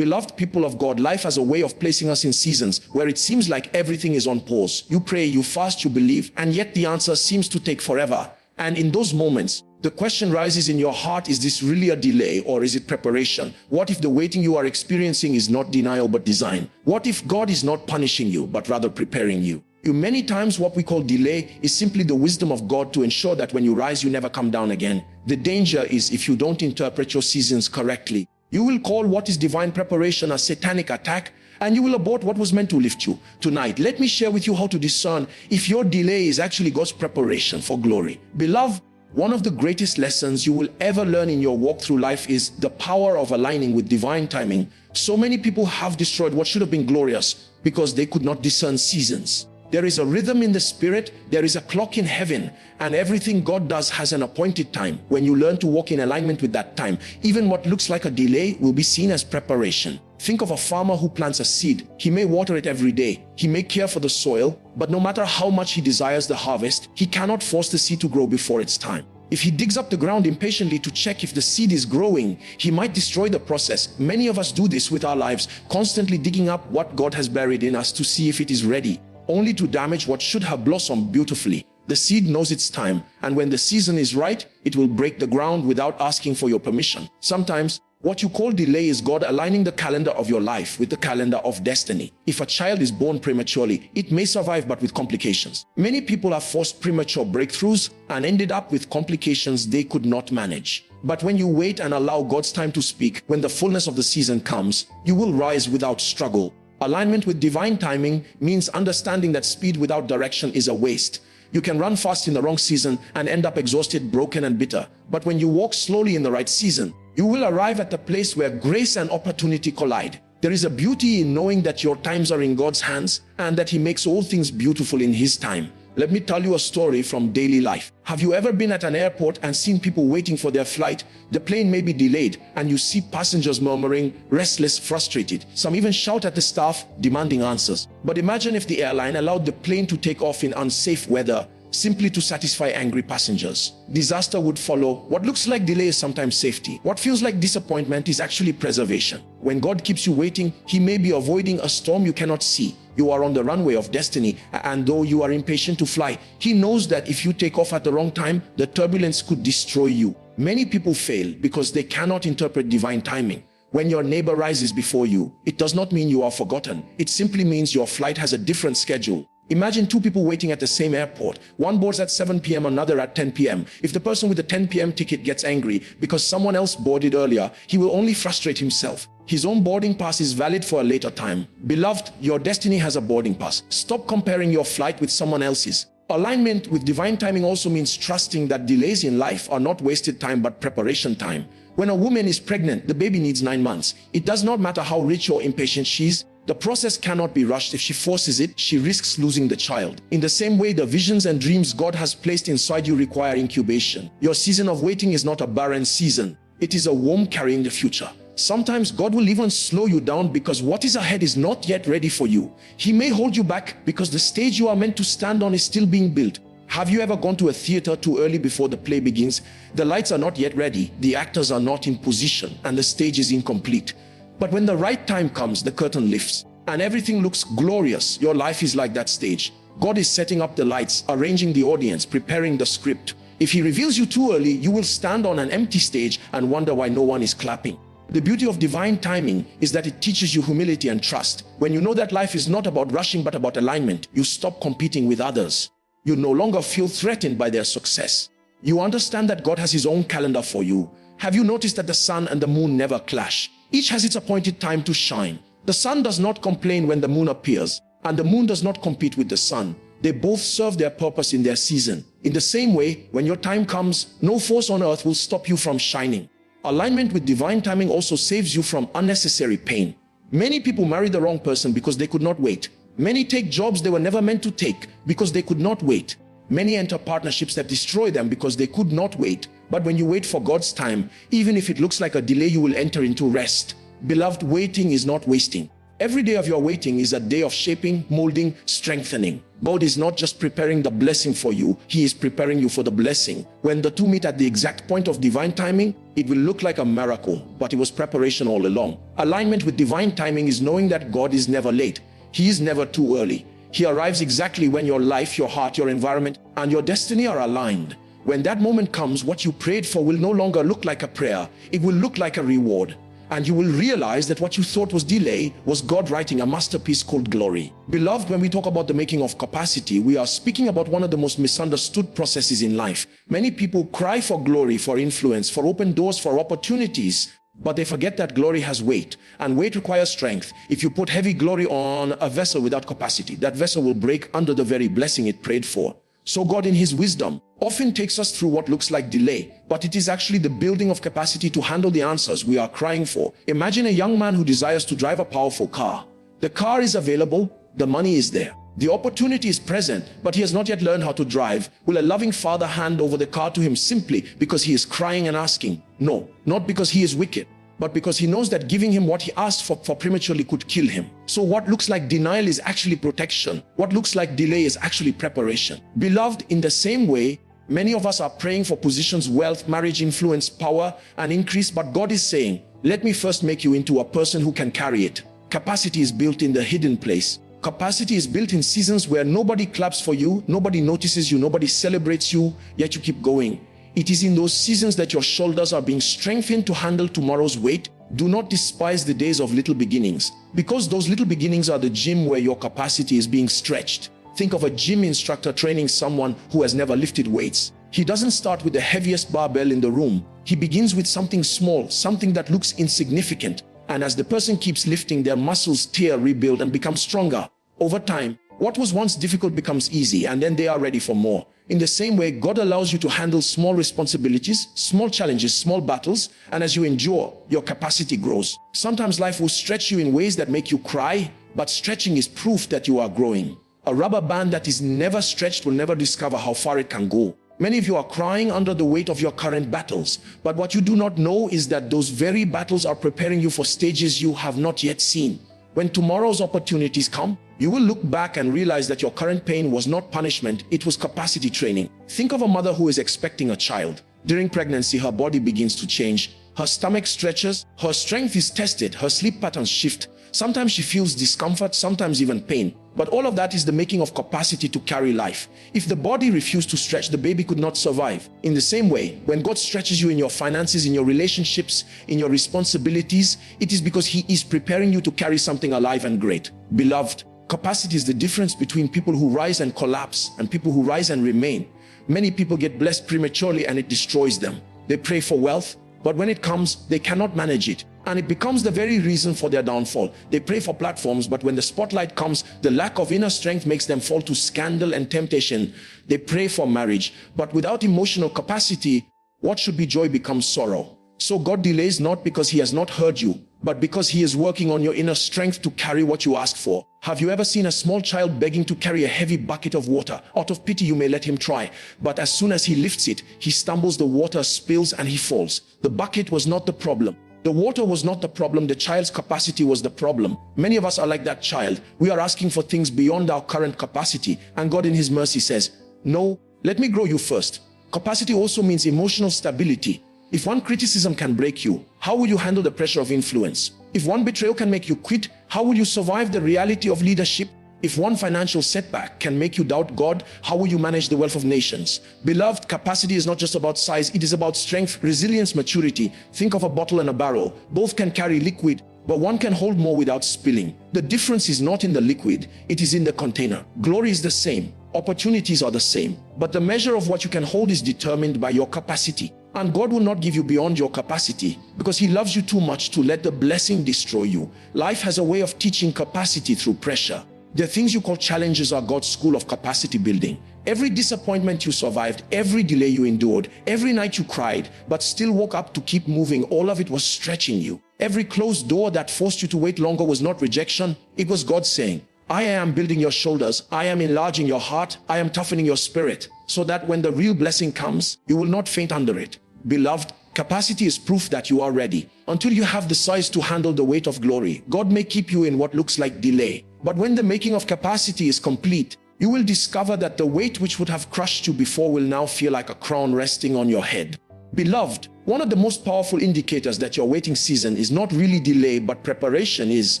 Beloved people of God, life has a way of placing us in seasons where it seems like everything is on pause. You pray, you fast, you believe, and yet the answer seems to take forever. And in those moments, the question rises in your heart, is this really a delay or is it preparation? What if the waiting you are experiencing is not denial but design? What if God is not punishing you but rather preparing you? Many times what we call delay is simply the wisdom of God to ensure that when you rise, you never come down again. The danger is if you don't interpret your seasons correctly, you will call what is divine preparation a satanic attack, and you will abort what was meant to lift you. Tonight, let me share with you how to discern if your delay is actually God's preparation for glory. Beloved, one of the greatest lessons you will ever learn in your walk through life is the power of aligning with divine timing. So many people have destroyed what should have been glorious because they could not discern seasons. There is a rhythm in the spirit, there is a clock in heaven, and everything God does has an appointed time. When you learn to walk in alignment with that time, even what looks like a delay will be seen as preparation. Think of a farmer who plants a seed. He may water it every day. He may care for the soil, but no matter how much he desires the harvest, he cannot force the seed to grow before its time. If he digs up the ground impatiently to check if the seed is growing, he might destroy the process. Many of us do this with our lives, constantly digging up what God has buried in us to see if it is ready, only to damage what should have blossomed beautifully. The seed knows its time, and when the season is right, it will break the ground without asking for your permission. Sometimes, what you call delay is God aligning the calendar of your life with the calendar of destiny. If a child is born prematurely, it may survive but with complications. Many people have forced premature breakthroughs and ended up with complications they could not manage. But when you wait and allow God's time to speak, when the fullness of the season comes, you will rise without struggle. Alignment with divine timing means understanding that speed without direction is a waste. You can run fast in the wrong season and end up exhausted, broken, and bitter. But when you walk slowly in the right season, you will arrive at the place where grace and opportunity collide. There is a beauty in knowing that your times are in God's hands and that He makes all things beautiful in His time. Let me tell you a story from daily life. Have you ever been at an airport and seen people waiting for their flight? The plane may be delayed and you see passengers murmuring, restless, frustrated. Some even shout at the staff, demanding answers. But imagine if the airline allowed the plane to take off in unsafe weather, simply to satisfy angry passengers. Disaster would follow. What looks like delay is sometimes safety. What feels like disappointment is actually preservation. When God keeps you waiting, He may be avoiding a storm you cannot see. You are on the runway of destiny, and though you are impatient to fly, He knows that if you take off at the wrong time, the turbulence could destroy you. Many people fail because they cannot interpret divine timing. When your neighbor rises before you, it does not mean you are forgotten. It simply means your flight has a different schedule. Imagine two people waiting at the same airport. One boards at 7 p.m., another at 10 p.m. If the person with the 10 p.m. ticket gets angry because someone else boarded earlier, he will only frustrate himself. His own boarding pass is valid for a later time. Beloved, your destiny has a boarding pass. Stop comparing your flight with someone else's. Alignment with divine timing also means trusting that delays in life are not wasted time but preparation time. When a woman is pregnant, the baby needs 9 months. It does not matter how rich or impatient she is. The process cannot be rushed. If she forces it, she risks losing the child. In the same way, the visions and dreams God has placed inside you require incubation. Your season of waiting is not a barren season. It is a womb carrying the future. Sometimes God will even slow you down because what is ahead is not yet ready for you. He may hold you back because the stage you are meant to stand on is still being built. Have you ever gone to a theater too early before the play begins? The lights are not yet ready, the actors are not in position, and the stage is incomplete. But when the right time comes, the curtain lifts and everything looks glorious. Your life is like that stage. God is setting up the lights, arranging the audience, preparing the script. If He reveals you too early, you will stand on an empty stage and wonder why no one is clapping. The beauty of divine timing is that it teaches you humility and trust. When you know that life is not about rushing but about alignment, you stop competing with others. You no longer feel threatened by their success. You understand that God has His own calendar for you. Have you noticed that the sun and the moon never clash? Each has its appointed time to shine. The sun does not complain when the moon appears, and the moon does not compete with the sun. They both serve their purpose in their season. In the same way, when your time comes, no force on earth will stop you from shining. Alignment with divine timing also saves you from unnecessary pain. Many people marry the wrong person because they could not wait. Many take jobs they were never meant to take because they could not wait. Many enter partnerships that destroy them because they could not wait. But when you wait for God's time, even if it looks like a delay, you will enter into rest. Beloved, waiting is not wasting. Every day of your waiting is a day of shaping, molding, strengthening. God is not just preparing the blessing for you, He is preparing you for the blessing. When the two meet at the exact point of divine timing, it will look like a miracle, but it was preparation all along. Alignment with divine timing is knowing that God is never late. He is never too early. He arrives exactly when your life, your heart, your environment, and your destiny are aligned. When that moment comes, what you prayed for will no longer look like a prayer. It will look like a reward. And you will realize that what you thought was delay was God writing a masterpiece called glory. Beloved, when we talk about the making of capacity, we are speaking about one of the most misunderstood processes in life. Many people cry for glory, for influence, for open doors, for opportunities, but they forget that glory has weight, and weight requires strength. If you put heavy glory on a vessel without capacity, that vessel will break under the very blessing it prayed for. So God, in His wisdom, often takes us through what looks like delay, but it is actually the building of capacity to handle the answers we are crying for. Imagine a young man who desires to drive a powerful car. The car is available, the money is there. The opportunity is present, but he has not yet learned how to drive. Will a loving father hand over the car to him simply because he is crying and asking? No, not because he is wicked, but because he knows that giving him what he asked for prematurely could kill him. So what looks like denial is actually protection. What looks like delay is actually preparation. Beloved, in the same way, many of us are praying for positions, wealth, marriage, influence, power, and increase, but God is saying, let me first make you into a person who can carry it. Capacity is built in the hidden place. Capacity is built in seasons where nobody claps for you, nobody notices you, nobody celebrates you, yet you keep going. It is in those seasons that your shoulders are being strengthened to handle tomorrow's weight. Do not despise the days of little beginnings, because those little beginnings are the gym where your capacity is being stretched. Think of a gym instructor training someone who has never lifted weights. He doesn't start with the heaviest barbell in the room. He begins with something small, something that looks insignificant. And as the person keeps lifting, their muscles tear, rebuild, and become stronger. Over time, what was once difficult becomes easy, and then they are ready for more. In the same way, God allows you to handle small responsibilities, small challenges, small battles, and as you endure, your capacity grows. Sometimes life will stretch you in ways that make you cry, but stretching is proof that you are growing. A rubber band that is never stretched will never discover how far it can go. Many of you are crying under the weight of your current battles, but what you do not know is that those very battles are preparing you for stages you have not yet seen. When tomorrow's opportunities come, you will look back and realize that your current pain was not punishment, it was capacity training. Think of a mother who is expecting a child. During pregnancy, her body begins to change. Her stomach stretches, her strength is tested, her sleep patterns shift. Sometimes she feels discomfort, sometimes even pain. But all of that is the making of capacity to carry life. If the body refused to stretch, the baby could not survive. In the same way, when God stretches you in your finances, in your relationships, in your responsibilities, it is because He is preparing you to carry something alive and great. Beloved, capacity is the difference between people who rise and collapse and people who rise and remain. Many people get blessed prematurely and it destroys them. They pray for wealth, but when it comes, they cannot manage it. And it becomes the very reason for their downfall. They pray for platforms, but when the spotlight comes, the lack of inner strength makes them fall to scandal and temptation. They pray for marriage, but without emotional capacity, what should be joy becomes sorrow. So God delays not because He has not heard you, but because He is working on your inner strength to carry what you ask for. Have you ever seen a small child begging to carry a heavy bucket of water? Out of pity, you may let him try, but as soon as he lifts it, he stumbles, the water spills, and he falls. The bucket was not the problem. The water was not the problem, the child's capacity was the problem. Many of us are like that child. We are asking for things beyond our current capacity, and God in His mercy says, no, let me grow you first. Capacity also means emotional stability. If one criticism can break you, how will you handle the pressure of influence? If one betrayal can make you quit, how will you survive the reality of leadership? If one financial setback can make you doubt God, how will you manage the wealth of nations? Beloved, capacity is not just about size, it is about strength, resilience, maturity. Think of a bottle and a barrel. Both can carry liquid, but one can hold more without spilling. The difference is not in the liquid, it is in the container. Glory is the same, opportunities are the same, but the measure of what you can hold is determined by your capacity. And God will not give you beyond your capacity because He loves you too much to let the blessing destroy you. Life has a way of teaching capacity through pressure. The things you call challenges are God's school of capacity building. Every disappointment you survived, every delay you endured, every night you cried, but still woke up to keep moving, all of it was stretching you. Every closed door that forced you to wait longer was not rejection, it was God saying, I am building your shoulders, I am enlarging your heart, I am toughening your spirit, so that when the real blessing comes, you will not faint under it. Beloved, Capacity is proof that you are ready. Until you have the size to handle the weight of glory, God may keep you in what looks like delay. But when the making of capacity is complete, you will discover that the weight which would have crushed you before will now feel like a crown resting on your head. Beloved, one of the most powerful indicators that your waiting season is not really delay but preparation is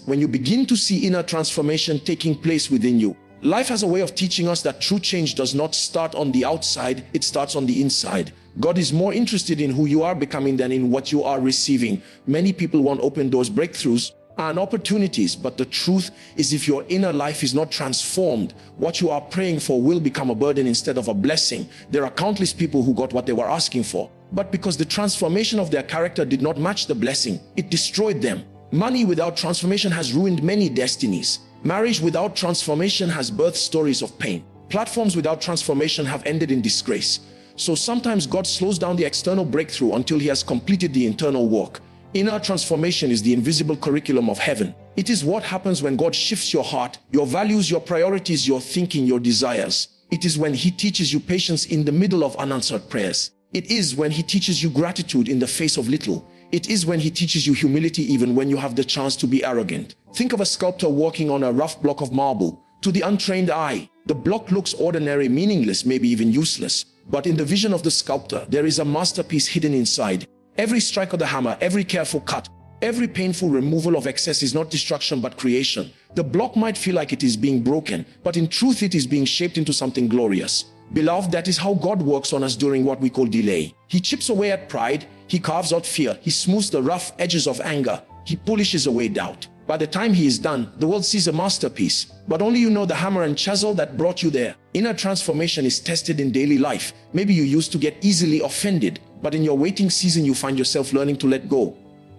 when you begin to see inner transformation taking place within you. Life has a way of teaching us that true change does not start on the outside, it starts on the inside. God is more interested in who you are becoming than in what you are receiving. Many people want open doors breakthroughs and opportunities, but the truth is if your inner life is not transformed, what you are praying for will become a burden instead of a blessing. There are countless people who got what they were asking for, but because the transformation of their character did not match the blessing, it destroyed them. Money without transformation has ruined many destinies. Marriage without transformation has birthed stories of pain. Platforms without transformation have ended in disgrace. So sometimes God slows down the external breakthrough until he has completed the internal work. Inner transformation is the invisible curriculum of heaven. It is what happens when God shifts your heart, your values, your priorities, your thinking, your desires. It is when he teaches you patience in the middle of unanswered prayers. It is when he teaches you gratitude in the face of little. It is when he teaches you humility even when you have the chance to be arrogant. Think of a sculptor working on a rough block of marble. To the untrained eye, the block looks ordinary, meaningless, maybe even useless. But in the vision of the sculptor, there is a masterpiece hidden inside. Every strike of the hammer, every careful cut, every painful removal of excess is not destruction but creation. The block might feel like it is being broken, but in truth it is being shaped into something glorious. Beloved, that is how God works on us during what we call delay. He chips away at pride, he carves out fear, he smooths the rough edges of anger, he polishes away doubt. By the time he is done, the world sees a masterpiece, but only you know the hammer and chisel that brought you there. Inner transformation is tested in daily life. Maybe you used to get easily offended, but in your waiting season you find yourself learning to let go.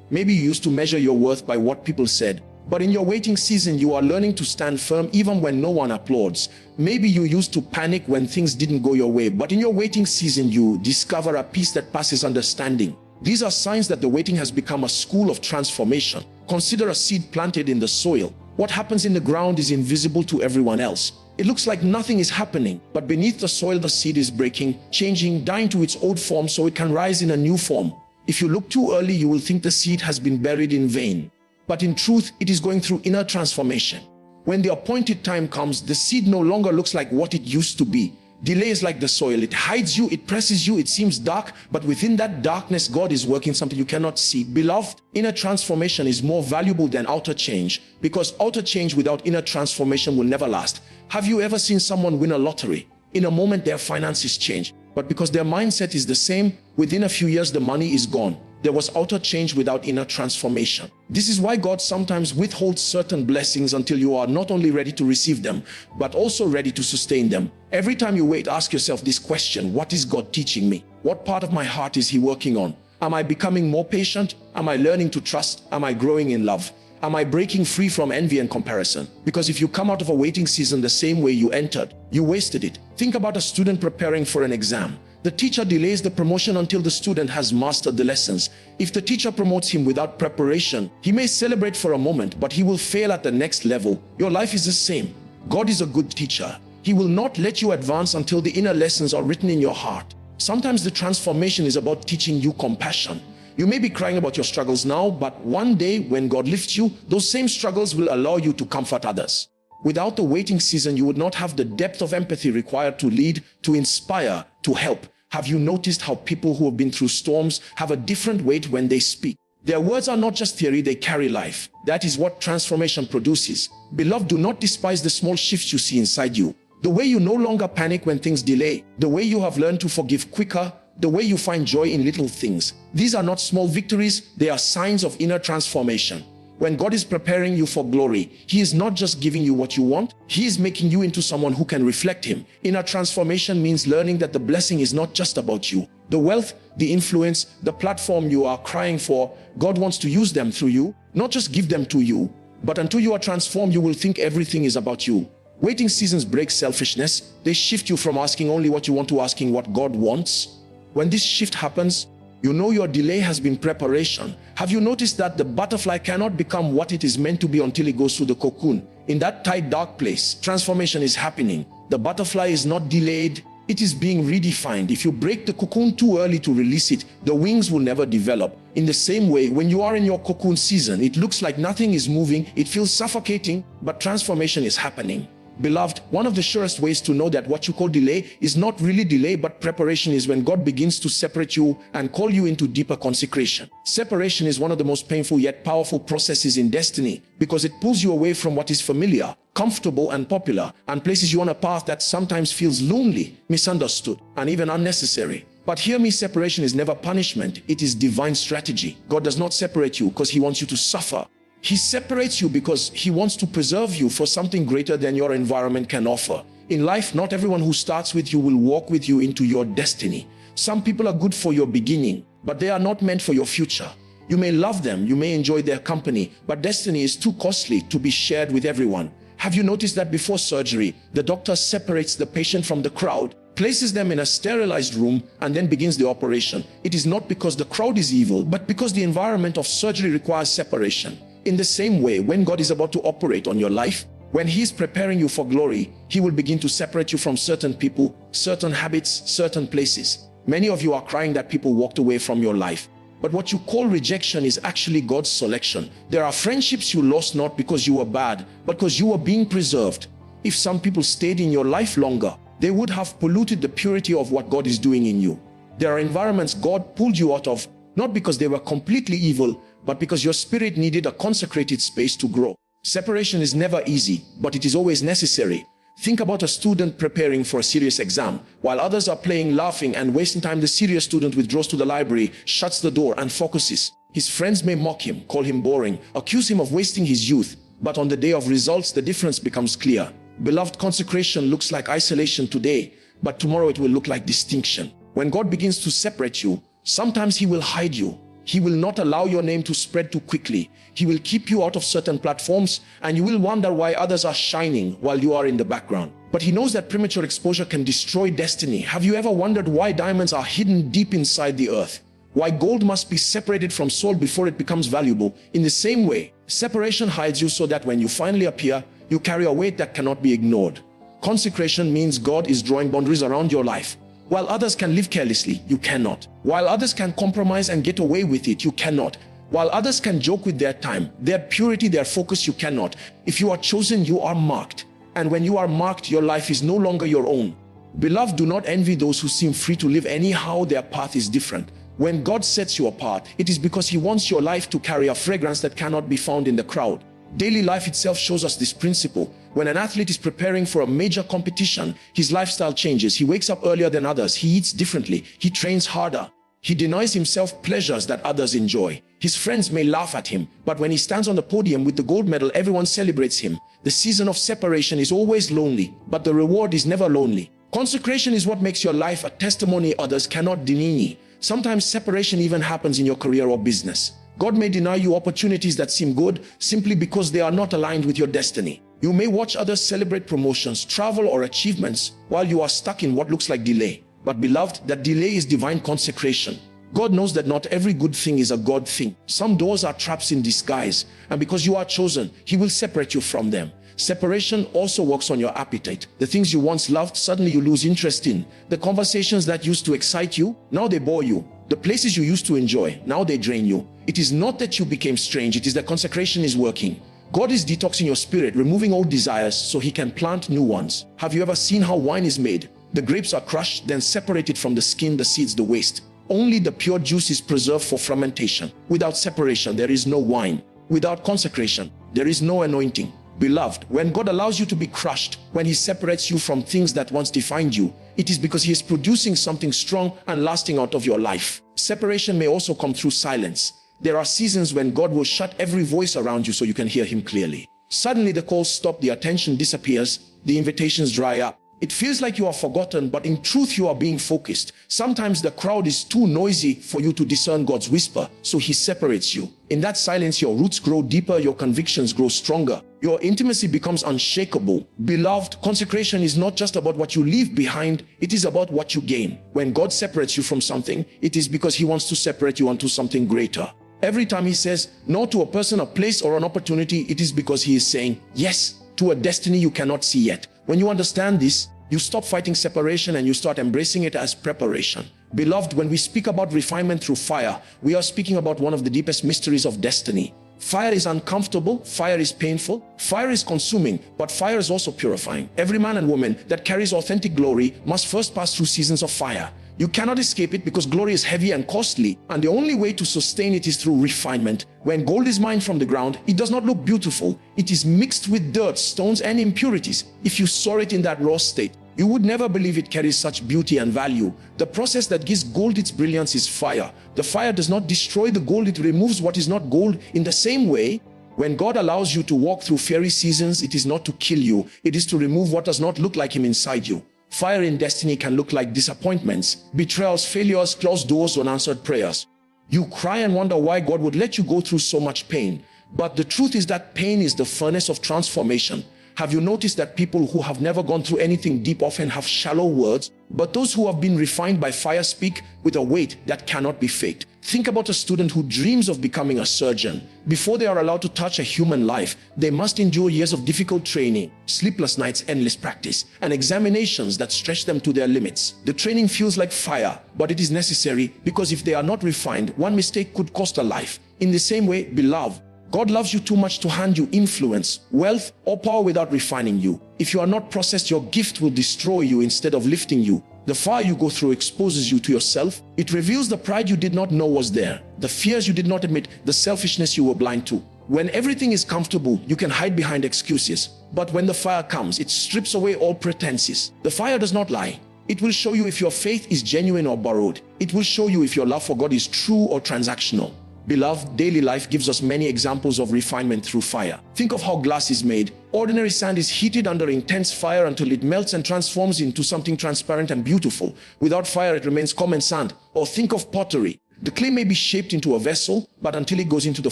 Maybe you used to measure your worth by what people said, but in your waiting season you are learning to stand firm even when no one applauds. Maybe you used to panic when things didn't go your way, but in your waiting season you discover a peace that passes understanding. These are signs that the waiting has become a school of transformation. Consider a seed planted in the soil. What happens in the ground is invisible to everyone else. It looks like nothing is happening, but beneath the soil the seed is breaking, changing, dying to its old form so it can rise in a new form. If you look too early, you will think the seed has been buried in vain. But in truth, it is going through inner transformation. When the appointed time comes, the seed no longer looks like what it used to be. Delay is like the soil. It hides you, it presses you, it seems dark, but within that darkness, God is working something you cannot see. Beloved, inner transformation is more valuable than outer change, because outer change without inner transformation will never last. Have you ever seen someone win a lottery? In a moment, their finances change, but because their mindset is the same, within a few years, the money is gone. There was outer change without inner transformation. This is why God sometimes withholds certain blessings until you are not only ready to receive them, but also ready to sustain them. Every time you wait, ask yourself this question: what is God teaching me? What part of my heart is he working on? Am I becoming more patient? Am I learning to trust? Am I growing in love? Am I breaking free from envy and comparison? Because if you come out of a waiting season the same way you entered, you wasted it. Think about a student preparing for an exam. The teacher delays the promotion until the student has mastered the lessons. If the teacher promotes him without preparation, he may celebrate for a moment, but he will fail at the next level. Your life is the same. God is a good teacher. He will not let you advance until the inner lessons are written in your heart. Sometimes the transformation is about teaching you compassion. You may be crying about your struggles now, but one day when God lifts you, those same struggles will allow you to comfort others. Without the waiting season, you would not have the depth of empathy required to lead, to inspire, to help. Have you noticed how people who have been through storms have a different weight when they speak? Their words are not just theory, they carry life. That is what transformation produces. Beloved, do not despise the small shifts you see inside you. The way you no longer panic when things delay, the way you have learned to forgive quicker, the way you find joy in little things. These are not small victories, they are signs of inner transformation. When God is preparing you for glory, he is not just giving you what you want, he is making you into someone who can reflect him. Inner transformation means learning that the blessing is not just about you. The wealth, the influence, the platform you are crying for, God wants to use them through you, not just give them to you. But until you are transformed, you will think everything is about you. Waiting seasons break selfishness. They shift you from asking only what you want to asking what God wants. When this shift happens, you know your delay has been preparation. Have you noticed that the butterfly cannot become what it is meant to be until it goes through the cocoon? In that tight, dark place, transformation is happening. The butterfly is not delayed, It is being redefined. If you break the cocoon too early to release it, the wings will never develop. In the same way, when you are in your cocoon season, it looks like nothing is moving, it feels suffocating, but transformation is happening. Beloved, one of the surest ways to know that what you call delay is not really delay but preparation is when God begins to separate you and call you into deeper consecration. Separation is one of the most painful yet powerful processes in destiny because it pulls you away from what is familiar, comfortable and popular and places you on a path that sometimes feels lonely, misunderstood and even unnecessary. But hear me, separation is never punishment, it is divine strategy. God does not separate you because he wants you to suffer. He separates you because he wants to preserve you for something greater than your environment can offer. In life, not everyone who starts with you will walk with you into your destiny. Some people are good for your beginning, but they are not meant for your future. You may love them, you may enjoy their company, but destiny is too costly to be shared with everyone. Have you noticed that before surgery, the doctor separates the patient from the crowd, places them in a sterilized room, and then begins the operation? It is not because the crowd is evil, but because the environment of surgery requires separation. In the same way, when God is about to operate on your life, when he is preparing you for glory, he will begin to separate you from certain people, certain habits, certain places. Many of you are crying that people walked away from your life. But what you call rejection is actually God's selection. There are friendships you lost not because you were bad, but because you were being preserved. If some people stayed in your life longer, they would have polluted the purity of what God is doing in you. There are environments God pulled you out of, not because they were completely evil, but because your spirit needed a consecrated space to grow. Separation is never easy, but it is always necessary. Think about a student preparing for a serious exam. While others are playing, laughing, and wasting time, the serious student withdraws to the library, shuts the door, and focuses. His friends may mock him, call him boring, accuse him of wasting his youth, but on the day of results, the difference becomes clear. Beloved, consecration looks like isolation today, but tomorrow it will look like distinction. When God begins to separate you, sometimes he will hide you. He will not allow your name to spread too quickly. He will keep you out of certain platforms, and you will wonder why others are shining while you are in the background. But he knows that premature exposure can destroy destiny. Have you ever wondered why diamonds are hidden deep inside the earth? Why gold must be separated from soil before it becomes valuable? In the same way, separation hides you so that when you finally appear, you carry a weight that cannot be ignored. Consecration means God is drawing boundaries around your life. While others can live carelessly, you cannot. While others can compromise and get away with it, you cannot. While others can joke with their time, their purity, their focus, you cannot. If you are chosen, you are marked. And when you are marked, your life is no longer your own. Beloved, do not envy those who seem free to live anyhow. Their path is different. When God sets you apart, it is because he wants your life to carry a fragrance that cannot be found in the crowd. Daily life itself shows us this principle. When an athlete is preparing for a major competition, his lifestyle changes. He wakes up earlier than others. He eats differently. He trains harder. He denies himself pleasures that others enjoy. His friends may laugh at him, but when he stands on the podium with the gold medal, everyone celebrates him. The season of separation is always lonely, but the reward is never lonely. Consecration is what makes your life a testimony others cannot deny. Sometimes separation even happens in your career or business. God may deny you opportunities that seem good simply because they are not aligned with your destiny. You may watch others celebrate promotions, travel, or achievements while you are stuck in what looks like delay. But beloved, that delay is divine consecration. God knows that not every good thing is a God thing. Some doors are traps in disguise, and because you are chosen, he will separate you from them. Separation also works on your appetite. The things you once loved, suddenly you lose interest in. The conversations that used to excite you, now they bore you. The places you used to enjoy, now they drain you. It is not that you became strange, it is that consecration is working. God is detoxing your spirit, removing old desires so he can plant new ones. Have you ever seen how wine is made? The grapes are crushed, then separated from the skin, the seeds, the waste. Only the pure juice is preserved for fermentation. Without separation, there is no wine. Without consecration, there is no anointing. Beloved, when God allows you to be crushed, when he separates you from things that once defined you, it is because he is producing something strong and lasting out of your life. Separation may also come through silence. There are seasons when God will shut every voice around you so you can hear him clearly. Suddenly the calls stop, the attention disappears, the invitations dry up. It feels like you are forgotten, but in truth you are being focused. Sometimes the crowd is too noisy for you to discern God's whisper, so he separates you. In that silence, your roots grow deeper, your convictions grow stronger, your intimacy becomes unshakable. Beloved, consecration is not just about what you leave behind, it is about what you gain. When God separates you from something, it is because he wants to separate you onto something greater. Every time he says no to a person, a place, or an opportunity, it is because he is saying yes to a destiny you cannot see yet. When you understand this, You stop fighting separation and you start embracing it as preparation. Beloved, when we speak about refinement through fire, we are speaking about one of the deepest mysteries of destiny. Fire is uncomfortable, fire is painful, fire is consuming, but fire is also purifying. Every man and woman that carries authentic glory must first pass through seasons of fire. You cannot escape it because glory is heavy and costly, and the only way to sustain it is through refinement. When gold is mined from the ground, it does not look beautiful. It is mixed with dirt, stones, and impurities. If you saw it in that raw state, you would never believe it carries such beauty and value. The process that gives gold its brilliance is fire. The fire does not destroy the gold, it removes what is not gold. In the same way, when God allows you to walk through fiery seasons, it is not to kill you, it is to remove what does not look like Him inside you. Fire in destiny can look like disappointments, betrayals, failures, closed doors, unanswered prayers. You cry and wonder why God would let you go through so much pain. But the truth is that pain is the furnace of transformation. Have you noticed that people who have never gone through anything deep often have shallow words, but those who have been refined by fire speak with a weight that cannot be faked? Think about a student who dreams of becoming a surgeon. Before they are allowed to touch a human life, they must endure years of difficult training, sleepless nights, endless practice, and examinations that stretch them to their limits. The training feels like fire, but it is necessary because if they are not refined, one mistake could cost a life. In the same way, beloved, God loves you too much to hand you influence, wealth, or power without refining you. If you are not processed, your gift will destroy you instead of lifting you. The fire you go through exposes you to yourself. It reveals the pride you did not know was there, the fears you did not admit, the selfishness you were blind to. When everything is comfortable, you can hide behind excuses. But when the fire comes, it strips away all pretenses. The fire does not lie. It will show you if your faith is genuine or borrowed. It will show you if your love for God is true or transactional. Beloved, daily life gives us many examples of refinement through fire. Think of how glass is made. Ordinary sand is heated under intense fire until it melts and transforms into something transparent and beautiful. Without fire, it remains common sand. Or think of pottery. The clay may be shaped into a vessel, but until it goes into the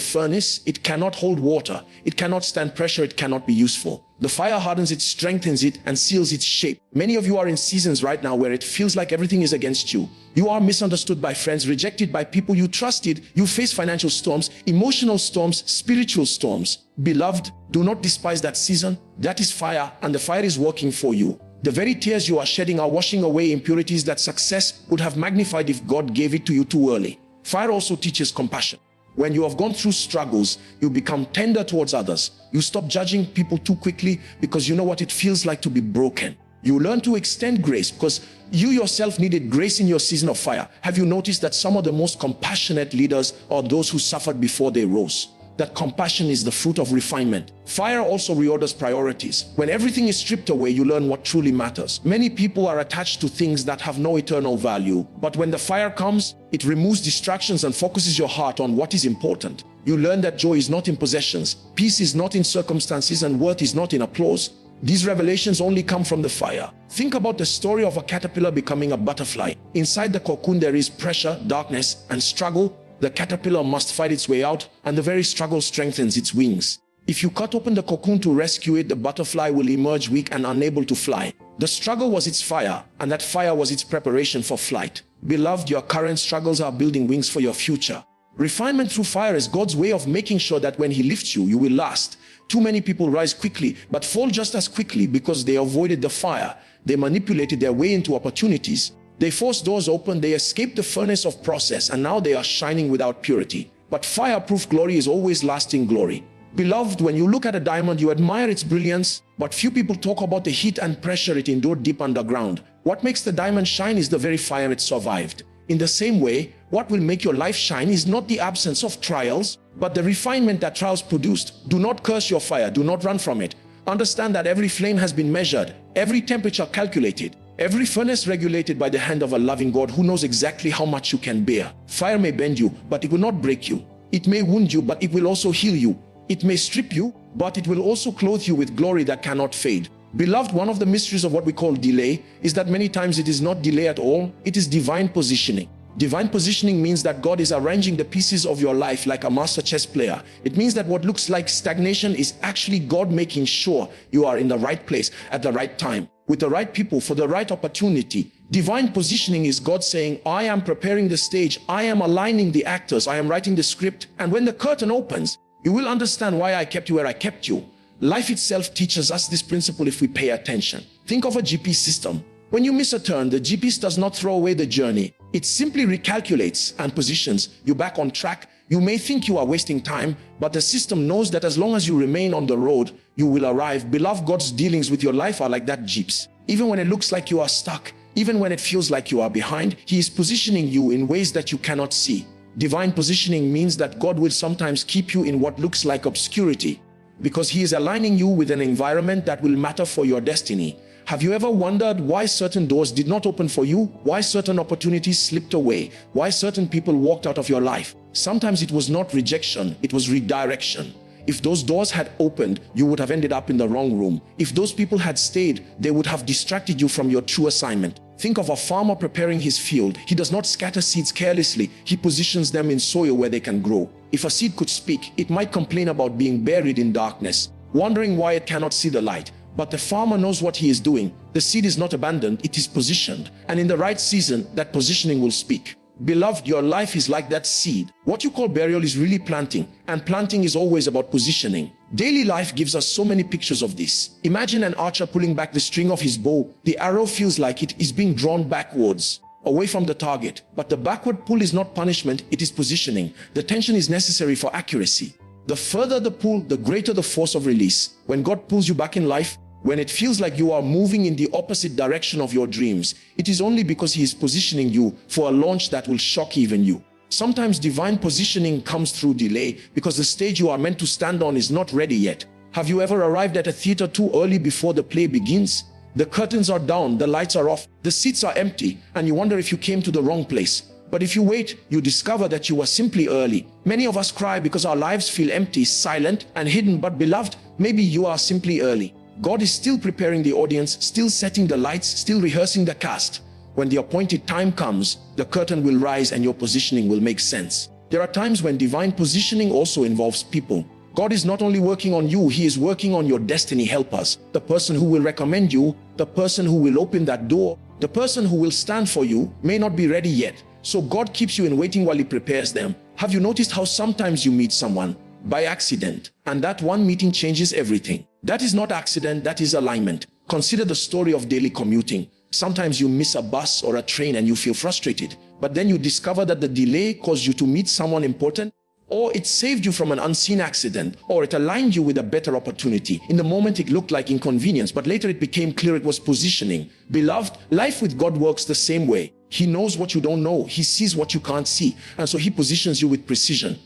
furnace, it cannot hold water. It cannot stand pressure. It cannot be useful. The fire hardens it, strengthens it, and seals its shape. Many of you are in seasons right now where it feels like everything is against you. You are misunderstood by friends, rejected by people you trusted. You face financial storms, emotional storms, spiritual storms. Beloved, do not despise that season. That is fire, and the fire is working for you. The very tears you are shedding are washing away impurities that success would have magnified if God gave it to you too early. Fire also teaches compassion. When you have gone through struggles, you become tender towards others. You stop judging people too quickly because you know what it feels like to be broken. You learn to extend grace because you yourself needed grace in your season of fire. Have you noticed that some of the most compassionate leaders are those who suffered before they rose? That compassion is the fruit of refinement. Fire also reorders priorities. When everything is stripped away, you learn what truly matters. Many people are attached to things that have no eternal value. But when the fire comes, it removes distractions and focuses your heart on what is important. You learn that joy is not in possessions, peace is not in circumstances, and worth is not in applause. These revelations only come from the fire. Think about the story of a caterpillar becoming a butterfly. Inside the cocoon there is pressure, darkness, and struggle. The caterpillar must fight its way out, and the very struggle strengthens its wings. If you cut open the cocoon to rescue it, the butterfly will emerge weak and unable to fly. The struggle was its fire, and that fire was its preparation for flight. Beloved, your current struggles are building wings for your future. Refinement through fire is God's way of making sure that when He lifts you, you will last. Too many people rise quickly, but fall just as quickly because they avoided the fire. They manipulated their way into opportunities. They forced doors open, they escaped the furnace of process, and now they are shining without purity. But fireproof glory is always lasting glory. Beloved, when you look at a diamond, you admire its brilliance, but few people talk about the heat and pressure it endured deep underground. What makes the diamond shine is the very fire it survived. In the same way, what will make your life shine is not the absence of trials, but the refinement that trials produced. Do not curse your fire, do not run from it. Understand that every flame has been measured, every temperature calculated, every furnace regulated by the hand of a loving God who knows exactly how much you can bear. Fire may bend you, but it will not break you. It may wound you, but it will also heal you. It may strip you, but it will also clothe you with glory that cannot fade. Beloved, one of the mysteries of what we call delay is that many times it is not delay at all, it is divine positioning. Divine positioning means that God is arranging the pieces of your life like a master chess player. It means that what looks like stagnation is actually God making sure you are in the right place at the right time, with the right people for the right opportunity. Divine positioning is God saying, I am preparing the stage, I am aligning the actors, I am writing the script, and when the curtain opens, you will understand why I kept you where I kept you. Life itself teaches us this principle if we pay attention. Think of a GPS system. When you miss a turn, the GPS does not throw away the journey. It simply recalculates and positions you back on track. You may think you are wasting time, but the system knows that as long as you remain on the road, you will arrive. Beloved, God's dealings with your life are like that GPS. Even when it looks like you are stuck, even when it feels like you are behind, He is positioning you in ways that you cannot see. Divine positioning means that God will sometimes keep you in what looks like obscurity, because He is aligning you with an environment that will matter for your destiny. Have you ever wondered why certain doors did not open for you? Why certain opportunities slipped away? Why certain people walked out of your life? Sometimes it was not rejection, it was redirection. If those doors had opened, you would have ended up in the wrong room. If those people had stayed, they would have distracted you from your true assignment. Think of a farmer preparing his field. He does not scatter seeds carelessly. He positions them in soil where they can grow. If a seed could speak, it might complain about being buried in darkness, wondering why it cannot see the light. But the farmer knows what he is doing. The seed is not abandoned, it is positioned. And in the right season, that positioning will speak. Beloved, your life is like that seed. What you call burial is really planting, and planting is always about positioning. Daily life gives us so many pictures of this. Imagine an archer pulling back the string of his bow. The arrow feels like it is being drawn backwards, away from the target. But the backward pull is not punishment, it is positioning. The tension is necessary for accuracy. The further the pull, the greater the force of release. When God pulls you back in life, when it feels like you are moving in the opposite direction of your dreams, it is only because He is positioning you for a launch that will shock even you. Sometimes divine positioning comes through delay because the stage you are meant to stand on is not ready yet. Have you ever arrived at a theater too early before the play begins? The curtains are down, the lights are off, the seats are empty, and you wonder if you came to the wrong place. But if you wait, you discover that you were simply early. Many of us cry because our lives feel empty, silent, and hidden. But beloved, maybe you are simply early. God is still preparing the audience, still setting the lights, still rehearsing the cast. When the appointed time comes, the curtain will rise and your positioning will make sense. There are times when divine positioning also involves people. God is not only working on you, He is working on your destiny helpers. The person who will recommend you, the person who will open that door, the person who will stand for you may not be ready yet. So God keeps you in waiting while He prepares them. Have you noticed how sometimes you meet someone by accident, and that one meeting changes everything? That is not accident, that is alignment. Consider the story of daily commuting. Sometimes you miss a bus or a train and you feel frustrated, but then you discover that the delay caused you to meet someone important, or it saved you from an unseen accident, or it aligned you with a better opportunity. In the moment it looked like inconvenience, but later it became clear it was positioning. Beloved, life with God works the same way. He knows what you don't know. He sees what you can't see, and so He positions you with precision.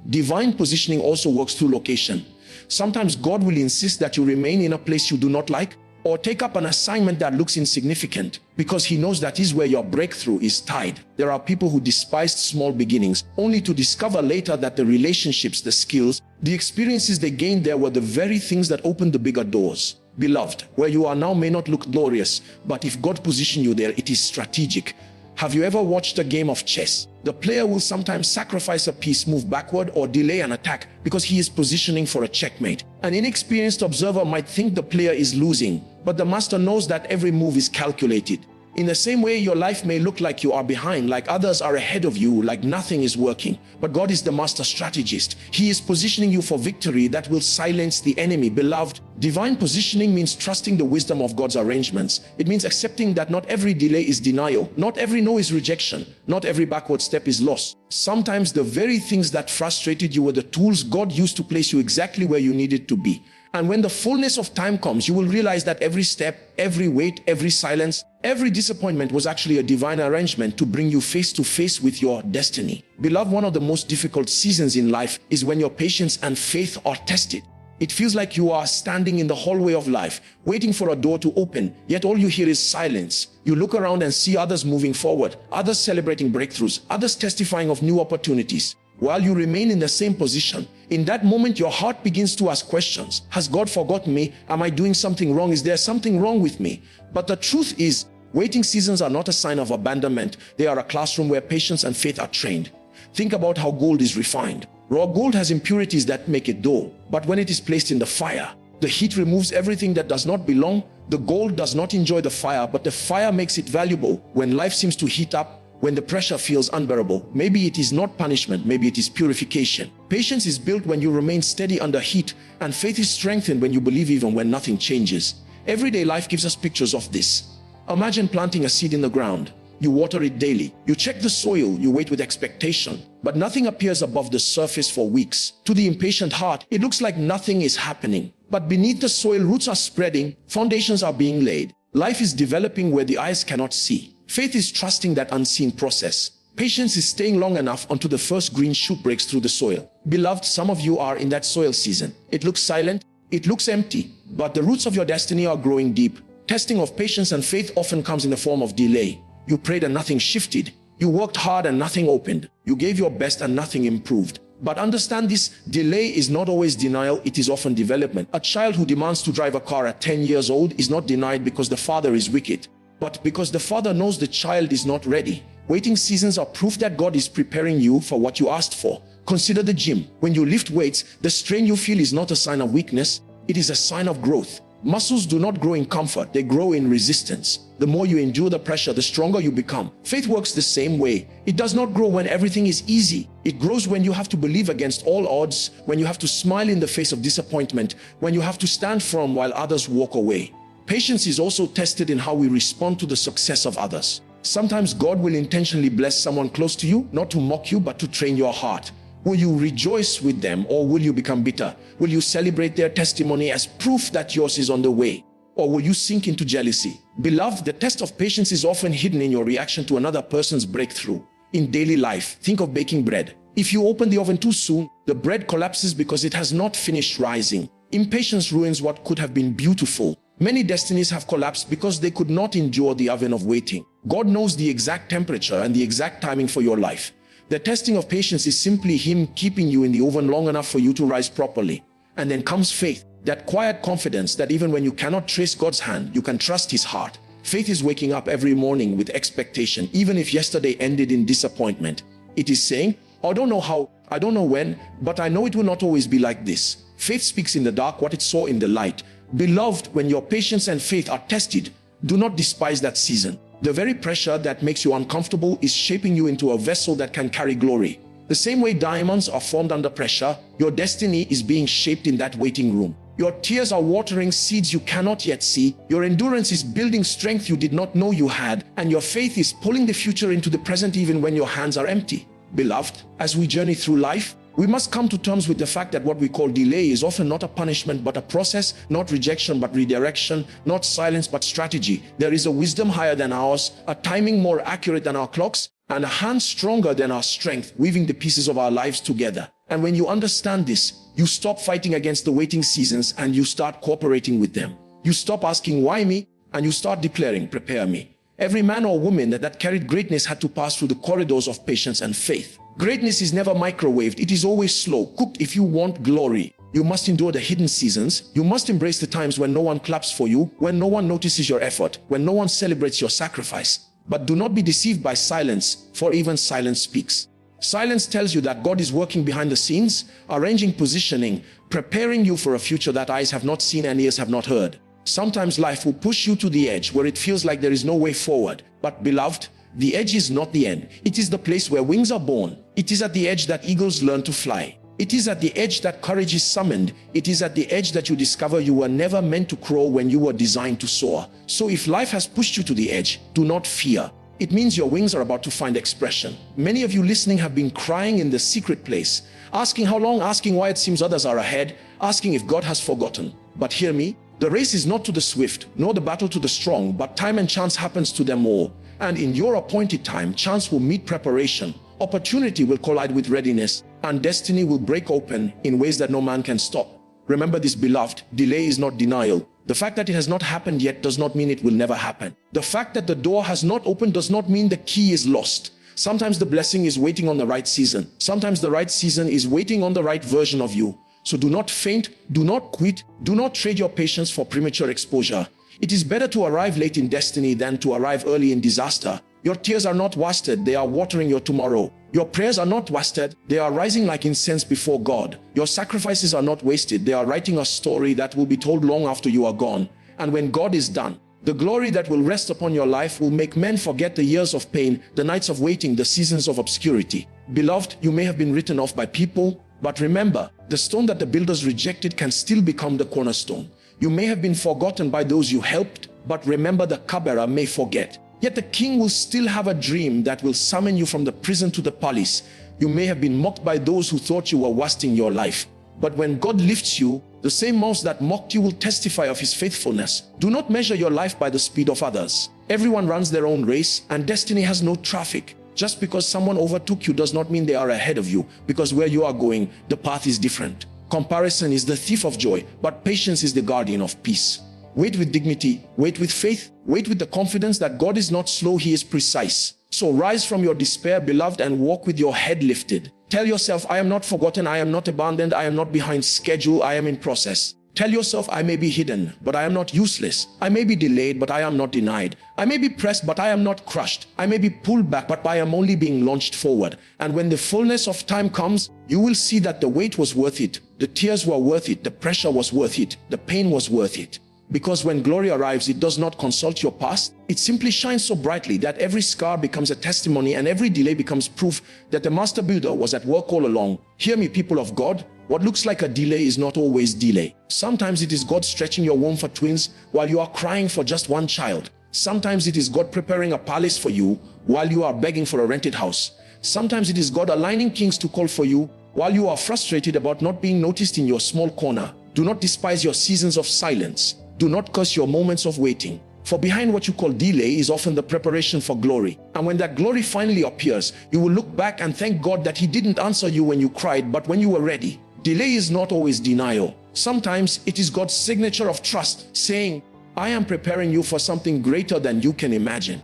Divine positioning also works through location. Sometimes God will insist that you remain in a place you do not like, or take up an assignment that looks insignificant, because He knows that is where your breakthrough is tied. There are people who despised small beginnings, only to discover later that the relationships, the skills, the experiences they gained there were the very things that opened the bigger doors. Beloved, where you are now may not look glorious, but if God positioned you there, it is strategic. Have you ever watched a game of chess? The player will sometimes sacrifice a piece, move backward, or delay an attack because he is positioning for a checkmate. An inexperienced observer might think the player is losing, but the master knows that every move is calculated. In the same way, your life may look like you are behind, like others are ahead of you, like nothing is working. But God is the master strategist. He is positioning you for victory that will silence the enemy. Beloved, divine positioning means trusting the wisdom of God's arrangements. It means accepting that not every delay is denial, not every no is rejection, not every backward step is loss. Sometimes the very things that frustrated you were the tools God used to place you exactly where you needed to be. And when the fullness of time comes, you will realize that every step, every wait, every silence, every disappointment was actually a divine arrangement to bring you face to face with your destiny. Beloved, one of the most difficult seasons in life is when your patience and faith are tested. It feels like you are standing in the hallway of life, waiting for a door to open, yet all you hear is silence. You look around and see others moving forward, others celebrating breakthroughs, others testifying of new opportunities, while you remain in the same position. In that moment, your heart begins to ask questions. Has God forgotten me? Am I doing something wrong? Is there something wrong with me? But the truth is, waiting seasons are not a sign of abandonment. They are a classroom where patience and faith are trained. Think about how gold is refined. Raw gold has impurities that make it dull, but when it is placed in the fire, the heat removes everything that does not belong. The gold does not enjoy the fire, but the fire makes it valuable. When life seems to heat up, when the pressure feels unbearable. Maybe it is not punishment, maybe it is purification. Patience is built when you remain steady under heat, and faith is strengthened when you believe even when nothing changes. Everyday life gives us pictures of this. Imagine planting a seed in the ground. You water it daily. You check the soil. You wait with expectation. But nothing appears above the surface for weeks. To the impatient heart, it looks like nothing is happening. But beneath the soil, roots are spreading. Foundations are being laid. Life is developing where the eyes cannot see. Faith is trusting that unseen process. Patience is staying long enough until the first green shoot breaks through the soil. Beloved, some of you are in that soil season. It looks silent. It looks empty. But the roots of your destiny are growing deep. Testing of patience and faith often comes in the form of delay. You prayed and nothing shifted. You worked hard and nothing opened. You gave your best and nothing improved. But understand this, delay is not always denial, it is often development. A child who demands to drive a car at 10 years old is not denied because the father is wicked, but because the father knows the child is not ready. Waiting seasons are proof that God is preparing you for what you asked for. Consider the gym. When you lift weights, the strain you feel is not a sign of weakness, it is a sign of growth. Muscles do not grow in comfort, they grow in resistance. The more you endure the pressure, the stronger you become. Faith works the same way. It does not grow when everything is easy. It grows when you have to believe against all odds, when you have to smile in the face of disappointment, when you have to stand firm while others walk away. Patience is also tested in how we respond to the success of others. Sometimes God will intentionally bless someone close to you, not to mock you, but to train your heart. Will you rejoice with them, or will you become bitter? Will you celebrate their testimony as proof that yours is on the way? Or will you sink into jealousy? Beloved, the test of patience is often hidden in your reaction to another person's breakthrough. In daily life, think of baking bread. If you open the oven too soon, the bread collapses because it has not finished rising. Impatience ruins what could have been beautiful. Many destinies have collapsed because they could not endure the oven of waiting. God knows the exact temperature and the exact timing for your life. The testing of patience is simply Him keeping you in the oven long enough for you to rise properly. And then comes faith, that quiet confidence that even when you cannot trace God's hand, you can trust His heart. Faith is waking up every morning with expectation, even if yesterday ended in disappointment. It is saying, I don't know how, I don't know when, but I know it will not always be like this. Faith speaks in the dark what it saw in the light. Beloved, when your patience and faith are tested, do not despise that season. The very pressure that makes you uncomfortable is shaping you into a vessel that can carry glory. The same way diamonds are formed under pressure, your destiny is being shaped in that waiting room. Your tears are watering seeds you cannot yet see, your endurance is building strength you did not know you had, and your faith is pulling the future into the present even when your hands are empty. Beloved, as we journey through life, we must come to terms with the fact that what we call delay is often not a punishment but a process, not rejection but redirection, not silence but strategy. There is a wisdom higher than ours, a timing more accurate than our clocks, and a hand stronger than our strength, weaving the pieces of our lives together. And when you understand this, you stop fighting against the waiting seasons and you start cooperating with them. You stop asking, why me? And you start declaring, prepare me. Every man or woman that carried greatness had to pass through the corridors of patience and faith. Greatness is never microwaved. It is always slow cooked. If you want glory, you must endure the hidden seasons. You must embrace the times when no one claps for you, when no one notices your effort, when no one celebrates your sacrifice. But do not be deceived by silence, for even silence speaks. Silence tells you that God is working behind the scenes, arranging positioning, preparing you for a future that eyes have not seen and ears have not heard. Sometimes life will push you to the edge where it feels like there is no way forward. But beloved, the edge is not the end. It is the place where wings are born. It is at the edge that eagles learn to fly. It is at the edge that courage is summoned. It is at the edge that you discover you were never meant to crawl when you were designed to soar. So if life has pushed you to the edge, do not fear. It means your wings are about to find expression. Many of you listening have been crying in the secret place, asking how long, asking why it seems others are ahead, asking if God has forgotten. But hear me, the race is not to the swift, nor the battle to the strong, but time and chance happens to them all. And in your appointed time, chance will meet preparation, opportunity will collide with readiness, and destiny will break open in ways that no man can stop. Remember this, beloved, delay is not denial. The fact that it has not happened yet does not mean it will never happen. The fact that the door has not opened does not mean the key is lost. Sometimes the blessing is waiting on the right season. Sometimes the right season is waiting on the right version of you. So do not faint, do not quit, do not trade your patience for premature exposure. It is better to arrive late in destiny than to arrive early in disaster. Your tears are not wasted, they are watering your tomorrow. Your prayers are not wasted, they are rising like incense before God. Your sacrifices are not wasted, they are writing a story that will be told long after you are gone. And when God is done, The glory that will rest upon your life will make men forget the years of pain, the nights of waiting, the seasons of obscurity. Beloved, you may have been written off by people, but remember, the stone that the builders rejected can still become the cornerstone. You may have been forgotten by those you helped, but remember, the cupbearer may forget. Yet the king will still have a dream that will summon you from the prison to the palace. You may have been mocked by those who thought you were wasting your life. But when God lifts you, the same mouth that mocked you will testify of his faithfulness. Do not measure your life by the speed of others. Everyone runs their own race, and destiny has no traffic. Just because someone overtook you does not mean they are ahead of you, because where you are going, the path is different. Comparison is the thief of joy, but patience is the guardian of peace. Wait with dignity, wait with faith, wait with the confidence that God is not slow, he is precise. So rise from your despair, beloved, and walk with your head lifted. Tell yourself, I am not forgotten, I am not abandoned, I am not behind schedule, I am in process. Tell yourself, I may be hidden, but I am not useless. I may be delayed, but I am not denied. I may be pressed, but I am not crushed. I may be pulled back, but I am only being launched forward. And when the fullness of time comes, you will see that the wait was worth it. The tears were worth it. The pressure was worth it. The pain was worth it. Because when glory arrives, it does not consult your past. It simply shines so brightly that every scar becomes a testimony and every delay becomes proof that the master builder was at work all along. Hear me, people of God. What looks like a delay is not always delay. Sometimes it is God stretching your womb for twins while you are crying for just one child. Sometimes it is God preparing a palace for you while you are begging for a rented house. Sometimes it is God aligning kings to call for you while you are frustrated about not being noticed in your small corner. Do not despise your seasons of silence. Do not curse your moments of waiting. For behind what you call delay is often the preparation for glory. And when that glory finally appears, you will look back and thank God that he didn't answer you when you cried, but when you were ready. Delay is not always denial. Sometimes it is God's signature of trust, saying, I am preparing you for something greater than you can imagine.